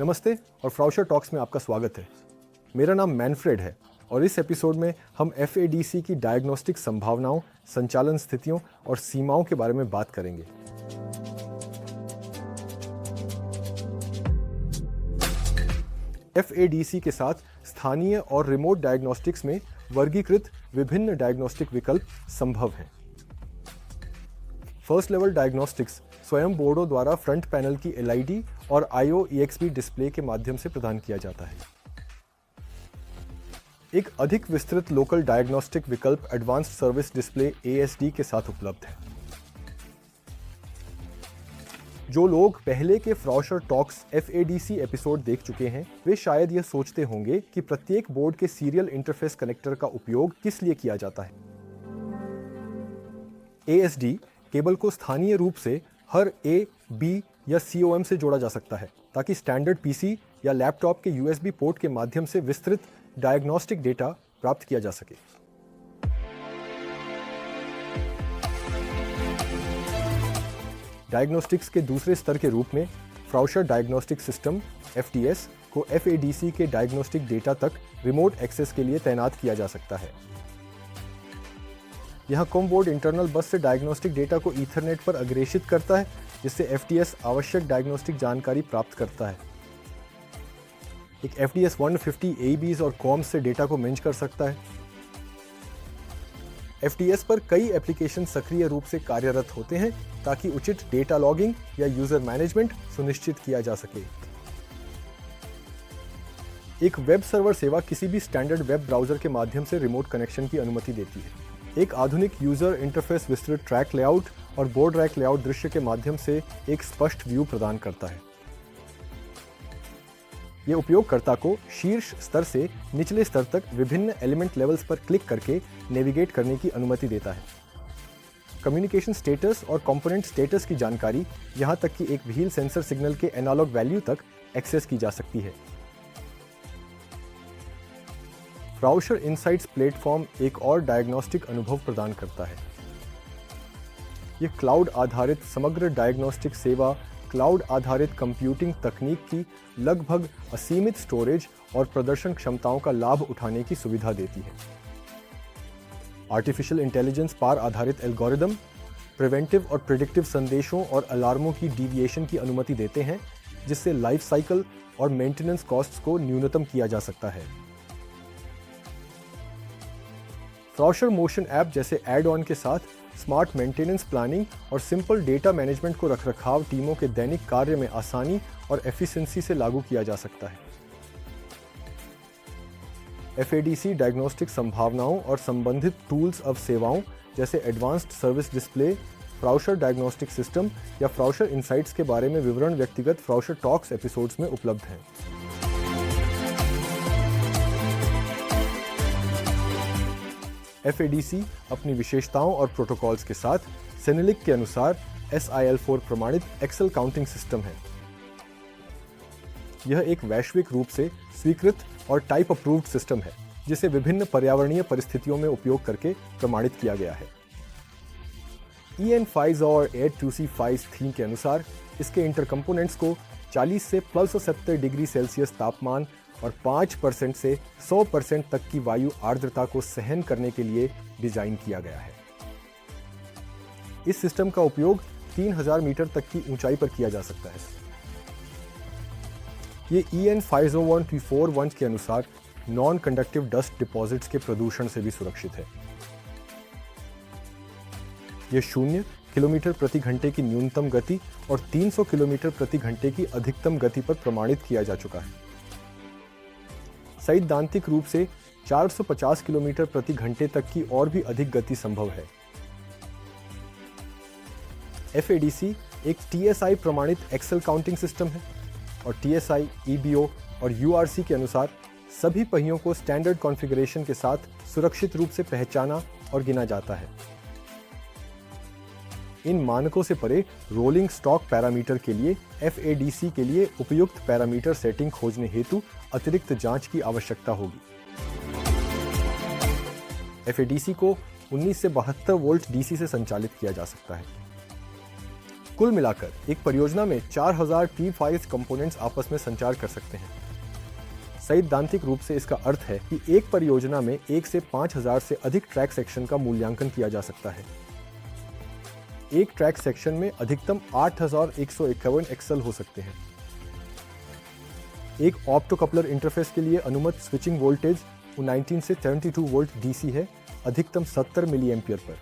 नमस्ते और फ्राउशर टॉक्स में आपका स्वागत है। मेरा नाम मैनफ्रेड है और इस एपिसोड में हम FADC की डायग्नोस्टिक संभावनाओं, संचालन स्थितियों और सीमाओं के बारे में बात करेंगे। FADC के साथ स्थानीय और रिमोट डायग्नोस्टिक्स में वर्गीकृत विभिन्न डायग्नोस्टिक विकल्प संभव हैं। फर्स्ट लेवल डायग्नोस्टिक्स स्वयं बोर्डों द्वारा फ्रंट पैनल की LID और IO-EXP डिस्प्ले के माध्यम से प्रदान किया जाता है। एक अधिक विस्तृत लोकल डायग्नोस्टिक विकल्प एडवांस्ड सर्विस डिस्प्ले ASD के साथ उपलब्ध है। जो लोग पहले के फ्राउशर टॉक्स FADC एपिसोड देख चुके हैं, वे शायद यह सोचते होंगे कि प्रत्येक बोर्ड के सीरियल इंटरफेस कनेक्टर का उपयोग किस लिए किया जाता है। ASD केबल को स्थानीय रूप से हर A, B या COM से जोड़ा जा सकता है ताकि स्टैंडर्ड PC या लैपटॉप के USB पोर्ट के माध्यम से विस्तृत डायग्नोस्टिक डेटा प्राप्त किया जा सके। डायग्नोस्टिक्स के दूसरे स्तर के रूप में फ्राउशर डायग्नोस्टिक सिस्टम FDS को FADC के डायग्नोस्टिक डेटा तक रिमोट एक्सेस के लिए तैनात किया जा सकता है। यहां कॉम बोर्ड इंटरनल बस से डायग्नोस्टिक डेटा को ईथरनेट पर अग्रेषित करता है, जिससे FDS आवश्यक डायग्नोस्टिक जानकारी प्राप्त करता है। एक FDS 150 ABs और कॉम्स से डेटा को मिंच कर सकता है। FDS पर कई एप्लीकेशन सक्रिय रूप से कार्यरत होते हैं ताकि उचित डेटा लॉगिंग या यूजर मैनेजमेंट सुनिश्चित किया जा सके। एक वेब सर्वर सेवा किसी भी स्टैंडर्ड वेब ब्राउज़र के माध्यम से रिमोट कनेक्शन की अनुमति देती है। एक आधुनिक यूजर इंटरफेस विस्तृत ट्रैक लेआउट और बोर्ड रैक लेआउट दृश्य के माध्यम से एक स्पष्ट व्यू प्रदान करता है। यह उपयोगकर्ता को शीर्ष स्तर से निचले स्तर तक विभिन्न एलिमेंट लेवल्स पर क्लिक करके नेविगेट करने की अनुमति देता है। कम्युनिकेशन स्टेटस और कंपोनेंट स्टेटस की जानकारी, यहां तक कि एक व्हील सेंसर सिग्नल के एनालॉग वैल्यू तक एक्सेस की जा सकती है। फ्राउशर इनसाइट्स प्लेटफॉर्म एक और डायग्नोस्टिक अनुभव प्रदान करता है। यह क्लाउड आधारित समग्र डायग्नोस्टिक सेवा क्लाउड आधारित कंप्यूटिंग तकनीक की लगभग असीमित स्टोरेज और प्रदर्शन क्षमताओं का लाभ उठाने की सुविधा देती है। आर्टिफिशियल इंटेलिजेंस पार आधारित एल्गोरिदम प्रिवेंटिव और प्रिडिक्टिव संदेशों और अलार्मों की डीविएशन की अनुमति देते हैं, जिससे लाइफ साइकिल और मेंटेनेंस कॉस्ट्स को न्यूनतम किया जा सकता है। फ्राउशर मोशन ऐप जैसे ऐड ऑन के साथ स्मार्ट मेंटेनेंस प्लानिंग और सिंपल डेटा मैनेजमेंट को रखरखाव टीमों के दैनिक कार्य में आसानी और एफिशिएंसी से लागू किया जा सकता है। FADC डायग्नोस्टिक संभावनाओं और संबंधित टूल्स अब सेवाओं जैसे advanced service display, Frauscher diagnostic system या फ्राउशर इनसाइट्स के बारे में विवरण व्यक्तिगत फ्राउशर टॉक्स एपिसोड्स में उपलब्ध हैं। FADC अपनी विशेषताओं और प्रोटोकॉल्स के साथ सेनेलिक के अनुसार SIL4 प्रमाणित एक्सेल काउंटिंग सिस्टम है। यह एक वैश्विक रूप से स्वीकृत और टाइप अप्रूव्ड सिस्टम है, जिसे विभिन्न पर्यावरणीय परिस्थितियों में उपयोग करके प्रमाणित किया गया है। EN5 और 825 थीम के अनुसार इसके इंटरकंपोनेंट्स को 40 से +70 डिग्री सेल्सियस तापमान और 5% से 100% तक की वायु आर्द्रता को सहन करने के लिए डिजाइन किया गया है। इस सिस्टम का उपयोग 3000 मीटर तक की ऊंचाई पर किया जा सकता है। ये EN50124 के अनुसार नॉन कंडक्टिव डस्ट डिपॉजिट्स के प्रदूषण से भी सुरक्षित है। यह 0 किलोमीटर प्रति घंटे की न्यूनतम गति और 300 किलोमीटर प्रति घंटे की अधिकतम गति पर प्रमाणित किया जा चुका है। सैद्धांतिक रूप से 450 किलोमीटर प्रति घंटे तक की और भी अधिक गति संभव है। FADC एक TSI प्रमाणित एक्सेल काउंटिंग सिस्टम है और TSI, EBO और URC के अनुसार सभी पहियों को स्टैंडर्ड कॉन्फ़िगरेशन के साथ सुरक्षित रूप से पहचाना और गिना जाता है। इन मानकों से परे रोलिंग स्टॉक पैरामीटर के लिए FADC के लिए उपयुक्त पैरामीटर सेटिंग खोजने हेतु अतिरिक्त जांच की आवश्यकता होगी। FADC को 19 से 72 वोल्ट DC से संचालित किया जा सकता है। कुल मिलाकर एक परियोजना में 4000 T5 कंपोनेंट्स आपस में संचार कर सकते हैं। सैद्धांतिक रूप से इसका अर्थ है कि एक परियोजना में 1 से 5000 से अधिक ट्रैक सेक्शन का मूल्यांकन किया जा सकता है। एक ट्रैक सेक्शन में अधिकतम 8151 एक्सल हो सकते हैं। एक ऑप्टोकपलर इंटरफेस के लिए अनुमत स्विचिंग वोल्टेज 19 से 72 वोल्ट DC है, अधिकतम 70 milli ampere per.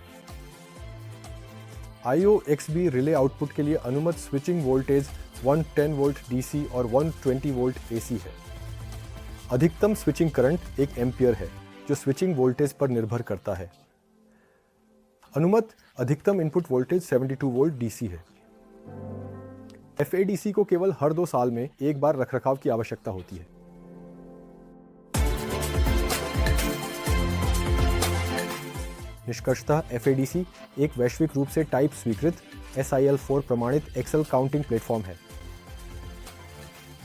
IO-XB relay output के लिए अनुमत स्विचिंग वोल्टेज 110 वोल्ट DC और 120 वोल्ट AC है। अधिकतम स्विचिंग करंट 1 एम्पियर है, जो स्विचिंग वोल्टेज पर निर्भर करता है। अनुमत अधिकतम इनपुट वोल्टेज 72 वोल्ट DC है। FADC को केवल हर 2 साल में एक बार रखरखाव की आवश्यकता होती है। निष्कर्षतः FADC एक वैश्विक रूप से टाइप स्वीकृत SIL4 प्रमाणित एक्सेल काउंटिंग प्लेटफॉर्म है।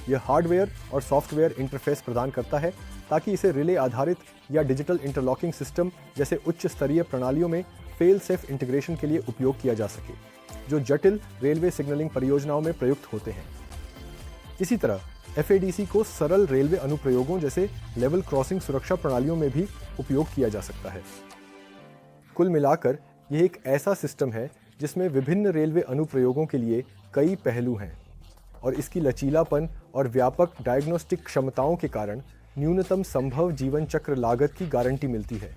यह हार्डवेयर और सॉफ्टवेयर इंटरफेस प्रदान करता है ताकि इसे रिले आधारित या डिजिटल इंटरलॉकिंग सिस्टम जैसे उच्च स्तरीय प्रणालियों में फेल सेफ इंटीग्रेशन के लिए उपयोग किया जा सके, जो जटिल रेलवे सिग्नलिंग परियोजनाओं में प्रयुक्त होते हैं। इसी तरह FADC को सरल रेलवे अनुप्रयोगों जैसे लेवल क्रॉसिंग सुरक्षा प्रणालियों में भी उपयोग किया जा सकता है। कुल मिलाकर यह एक ऐसा सिस्टम है जिसमें विभिन्न रेलवे अनुप्रयोगों के लिए कई पहलू हैं और इसकी लचीलापन और व्यापक डायग्नोस्टिक क्षमताओं के कारण न्यूनतम संभव जीवन चक्र लागत की गारंटी मिलती है।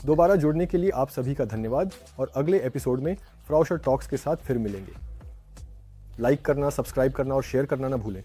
दोबारा जुड़ने के लिए आप सभी का धन्यवाद और अगले एपिसोड में फ्राउशर टॉक्स के साथ फिर मिलेंगे। लाइक करना, सब्सक्राइब करना और शेयर करना ना भूलें।